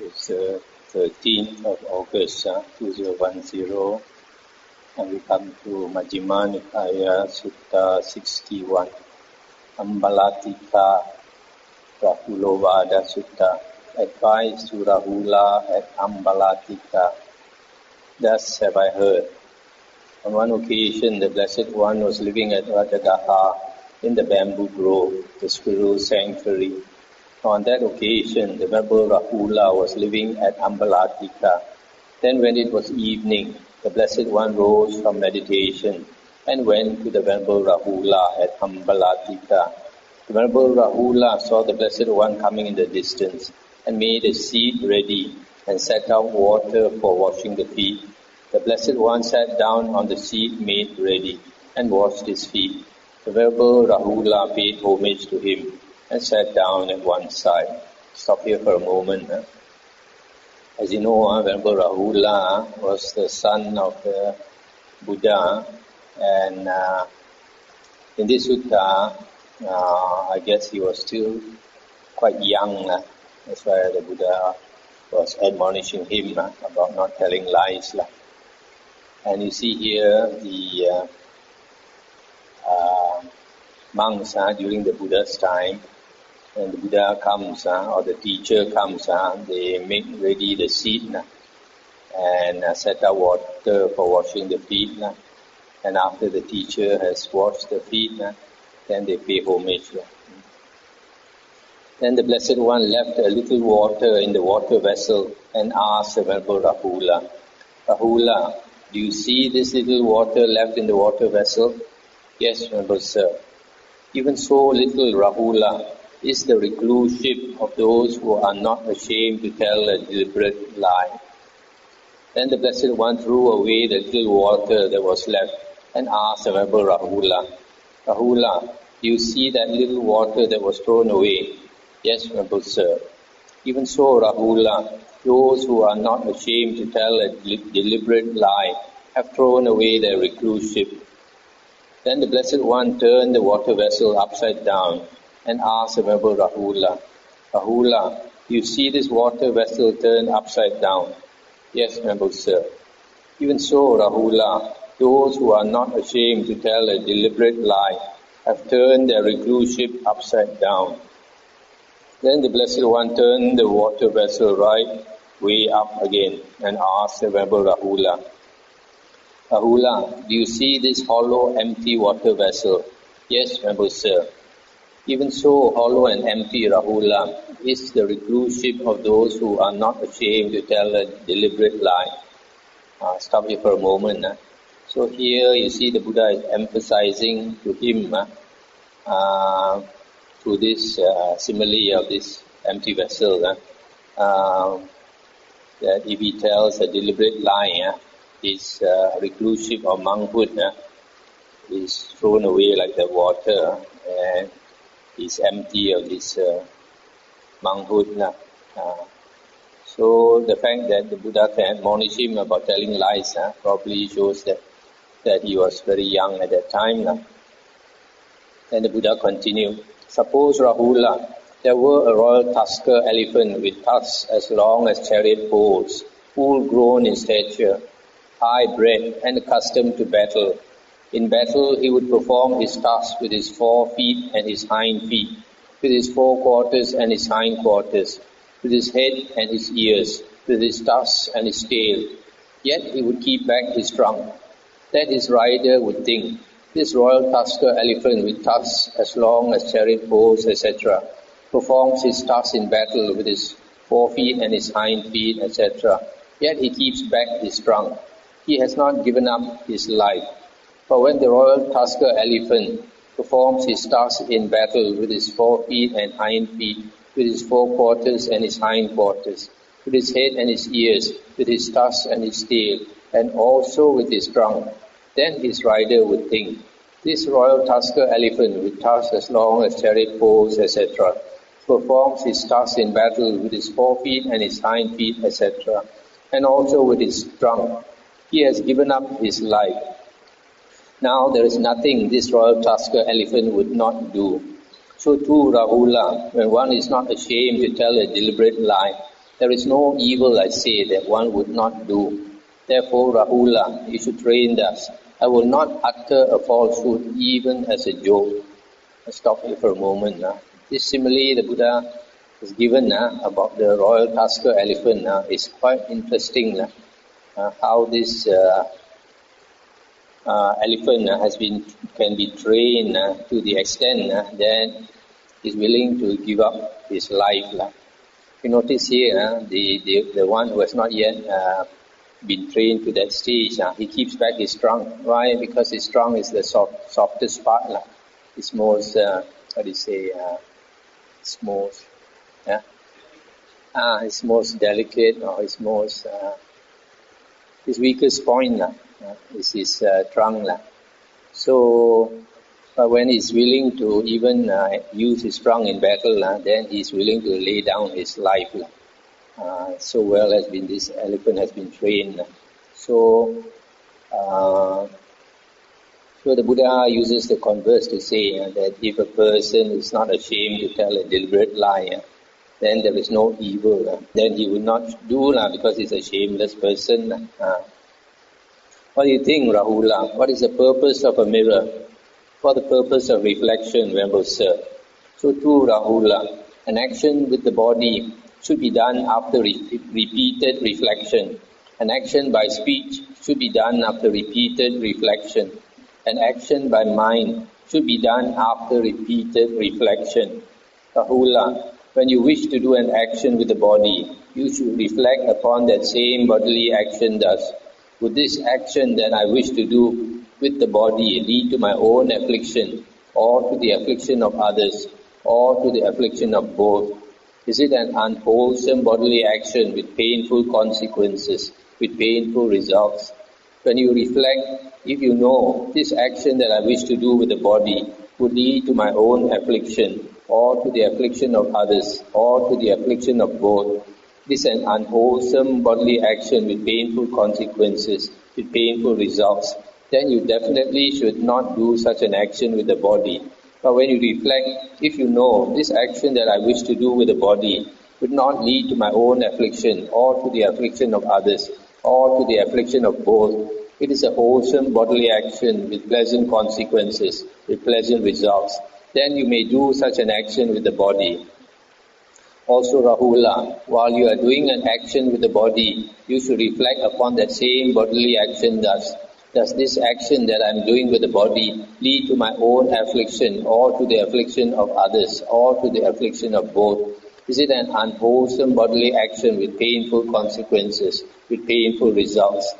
It's 13th of August 2010, and we come to Majjhima Nikaya Sutta 61, Ambalatthikarahulovada Sutta, advice to Rahula at Ambalatthika. Thus have I heard. On one occasion, the Blessed One was living at Rajagaha in the bamboo grove, the squirrel sanctuary. On that occasion, the Venerable Rahula was living at Ambalatthika. Then when it was evening, the Blessed One rose from meditation and went to the Venerable Rahula at Ambalatthika. The Venerable Rahula saw the Blessed One coming in the distance and made a seat ready and set out water for washing the feet. The Blessed One sat down on the seat made ready and washed his feet. The Venerable Rahula paid homage to him and sat down at one side. Stop here for a moment. As you know, Venerable Rahula was the son of the Buddha, and in this sutta, I guess he was still quite young. That's why the Buddha was admonishing him about not telling lies. And you see here the monks during the Buddha's time, when the Buddha comes or the teacher comes, they make ready the seat and set out water for washing the feet. And after the teacher has washed the feet, then they pay homage. Then the Blessed One left a little water in the water vessel and asked the Venerable Rahula, Rahula, do you see this little water left in the water vessel? Yes, Venerable Sir. Even so little, Rahula, is the recluseship of those who are not ashamed to tell a deliberate lie. Then the Blessed One threw away the little water that was left and asked the Venerable Rahula, Rahula, do you see that little water that was thrown away? Yes, Venerable Sir. Even so, Rahula, those who are not ashamed to tell a deliberate lie have thrown away their recluseship. Then the Blessed One turned the water vessel upside down and asked the Venerable Rahula, Rahula, do you see this water vessel turned upside down? Yes, Venerable Sir. Even so, Rahula, those who are not ashamed to tell a deliberate lie have turned their recluseship upside down. Then the Blessed One turned the water vessel right way up again and asked the Venerable Rahula, Rahula, do you see this hollow, empty water vessel? Yes, Venerable Sir. Even so, hollow and empty, Rahula, is the recluseship of those who are not ashamed to tell a deliberate lie. Stop here for a moment. So here you see the Buddha is emphasizing to him through this simile of this empty vessel that if he tells a deliberate lie, his recluseship or monkhood is thrown away like the water and is empty of this monkhood. So the fact that the Buddha can admonish him about telling lies probably shows that he was very young at that time. Then the Buddha continued, suppose, Rahula, there were a royal tusker elephant with tusks as long as chariot poles, full-grown in stature, high-bred and accustomed to battle. In battle, he would perform his tasks with his 4 feet and his hind feet, with his 4 quarters and his hind quarters, with his head and his ears, with his tusks and his tail. Yet he would keep back his trunk. That his rider would think, this royal tusker elephant with tusks as long as chariot poles, etc., performs his tasks in battle with his 4 feet and his hind feet, etc. Yet he keeps back his trunk. He has not given up his life. But when the royal tusker elephant performs his task in battle with his 4 feet and hind feet, with his 4 quarters and his hind quarters, with his head and his ears, with his tusks and his tail, and also with his trunk, then his rider would think, this royal tusker elephant with tusks as long as chariot poles, etc., performs his task in battle with his 4 feet and his hind feet, etc., and also with his trunk. He has given up his life. Now there is nothing this royal tusker elephant would not do. So too, Rahula, when one is not ashamed to tell a deliberate lie, There is no evil, I say, that one would not do. Therefore, Rahula, you should train thus. I will not utter a falsehood even as a joke. Let's stop here for a moment. This simile the Buddha has given about the royal tusker elephant is quite interesting. How this elephant can be trained to the extent that he's willing to give up his life. You notice here, the one who has not yet been trained to that stage, he keeps back his trunk. Why? Because his trunk is the softest part. It's most, it's most, it's most delicate, or it's most, his weakest point is his trunk. So, when he's willing to even use his trunk in battle, then he's willing to lay down his life. So well has been this elephant has been trained. So the Buddha uses the converse to say that if a person is not ashamed to tell a deliberate lie, then there is no evil. Then he will not do because he's a shameless person. What do you think, Rahula? What is the purpose of a mirror? For the purpose of reflection, Venerable Sir. So too, Rahula, an action with the body should be done after repeated reflection. An action by speech should be done after repeated reflection. An action by mind should be done after repeated reflection. Rahula, when you wish to do an action with the body, you should reflect upon that same bodily action thus. Would this action that I wish to do with the body lead to my own affliction, or to the affliction of others, or to the affliction of both? Is it an unwholesome bodily action with painful consequences, with painful results? When you reflect, if you know this action that I wish to do with the body would lead to my own affliction, or to the affliction of others, or to the affliction of both, this is an unwholesome bodily action with painful consequences, with painful results, then you definitely should not do such an action with the body. But when you reflect, if you know this action that I wish to do with the body would not lead to my own affliction, or to the affliction of others, or to the affliction of both, it is a wholesome bodily action with pleasant consequences, with pleasant results, then you may do such an action with the body. Also, Rahula, while you are doing an action with the body, you should reflect upon that same bodily action thus. Does this action that I am doing with the body lead to my own affliction, or to the affliction of others, or to the affliction of both? Is it an unwholesome bodily action with painful consequences, with painful results?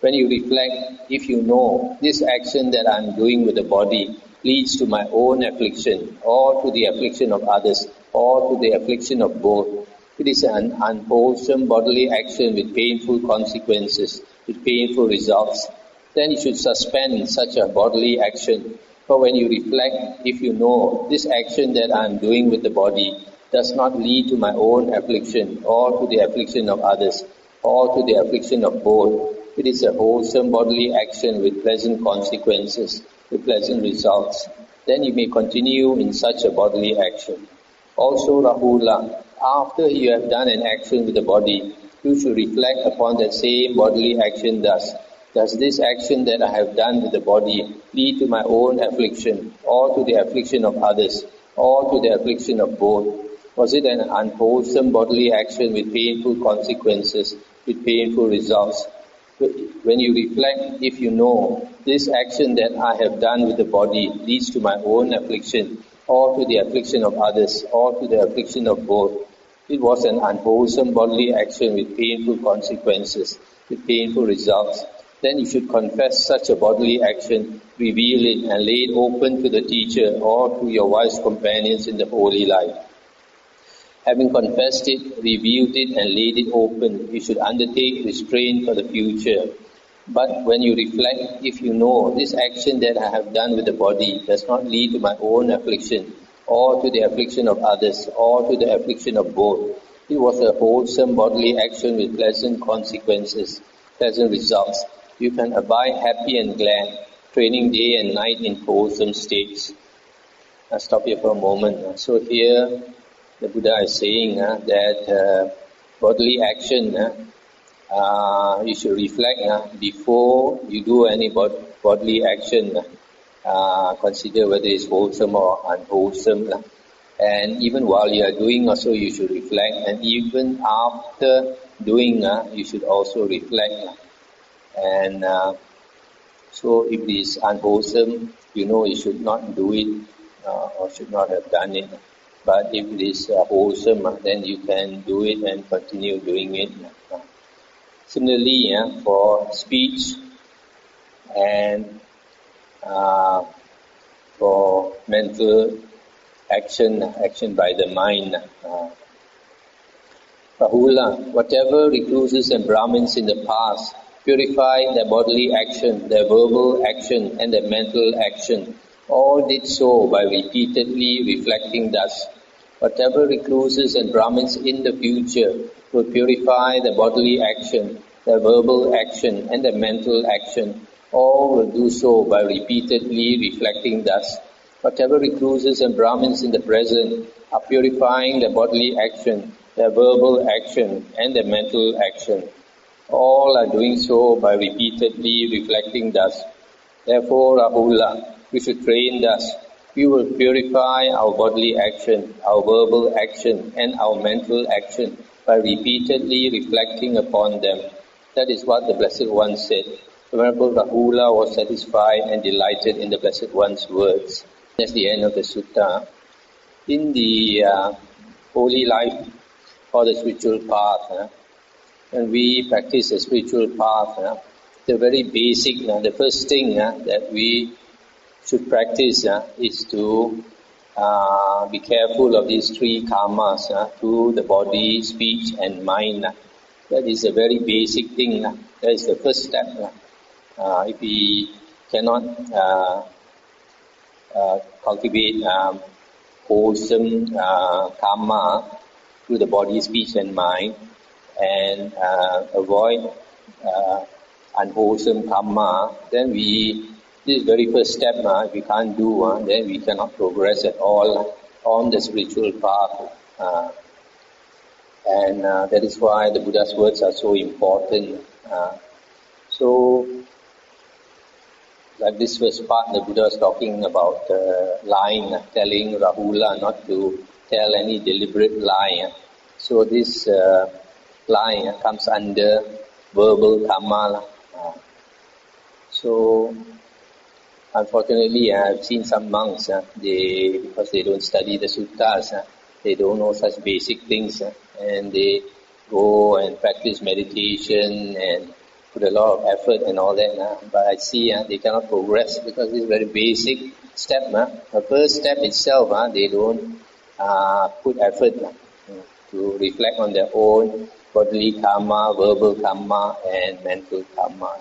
When you reflect, if you know this action that I am doing with the body leads to my own affliction, or to the affliction of others, or to the affliction of both, it is an unwholesome bodily action with painful consequences, with painful results, then you should suspend such a bodily action. For when you reflect, if you know this action that I am doing with the body does not lead to my own affliction, or to the affliction of others, or to the affliction of both, it is a wholesome bodily action with pleasant consequences, with pleasant results, then you may continue in such a bodily action. Also, Rahula, after you have done an action with the body, you should reflect upon that same bodily action thus. Does this action that I have done with the body lead to my own affliction, or to the affliction of others, or to the affliction of both? Was it an unwholesome bodily action with painful consequences, with painful results? When you reflect, if you know this action that I have done with the body leads to my own affliction, or to the affliction of others, or to the affliction of both, it was an unwholesome bodily action with painful consequences, with painful results, then you should confess such a bodily action, reveal it, and lay it open to the teacher or to your wise companions in the holy life. Having confessed it, revealed it, and laid it open, you should undertake restraint for the future. But when you reflect, if you know this action that I have done with the body does not lead to my own affliction, or to the affliction of others, or to the affliction of both, it was a wholesome bodily action with pleasant consequences, pleasant results. You can abide happy and glad, training day and night in wholesome states. I'll stop here for a moment. So here, the Buddha is saying that bodily action, you should reflect before you do any bodily action. Consider whether it's wholesome or unwholesome. And even while you are doing also, you should reflect. And even after doing, you should also reflect. And so if it is unwholesome, you should not do it or should not have done it. But if it is wholesome, then you can do it and continue doing it. Similarly, for speech and for mental action by the mind. Rahula, whatever recluses and Brahmins in the past purified their bodily action, their verbal action, and their mental action, all did so by repeatedly reflecting thus. Whatever recluses and Brahmins in the future will purify their bodily action, their verbal action, and their mental action, all will do so by repeatedly reflecting thus. Whatever recluses and Brahmins in the present are purifying their bodily action, their verbal action, and their mental action, all are doing so by repeatedly reflecting thus. Therefore, Rahula, we should train thus. We will purify our bodily action, our verbal action, and our mental action by repeatedly reflecting upon them. That is what the Blessed One said. The Venerable Rahula was satisfied and delighted in the Blessed One's words. That's the end of the sutta. In the holy life or the spiritual path, when we practice the spiritual path, the very basic, the first thing that we should practice is to be careful of these three karmas through the body, speech and mind. That is a very basic thing. That is the first step. If we cannot cultivate wholesome karma through the body, speech and mind, and avoid unwholesome karma, then this very first step, if we can't do, then we cannot progress at all on the spiritual path. And that is why the Buddha's words are so important. So, like this first part, the Buddha is talking about lying, telling Rahula not to tell any deliberate lie. So this lie comes under verbal karma. So, unfortunately, I have seen some monks, because they don't study the suttas, they don't know such basic things, and they go and practice meditation and put a lot of effort and all that. But I see they cannot progress because this very basic step. The first step itself, they don't put effort to reflect on their own bodily karma, verbal karma, and mental karma.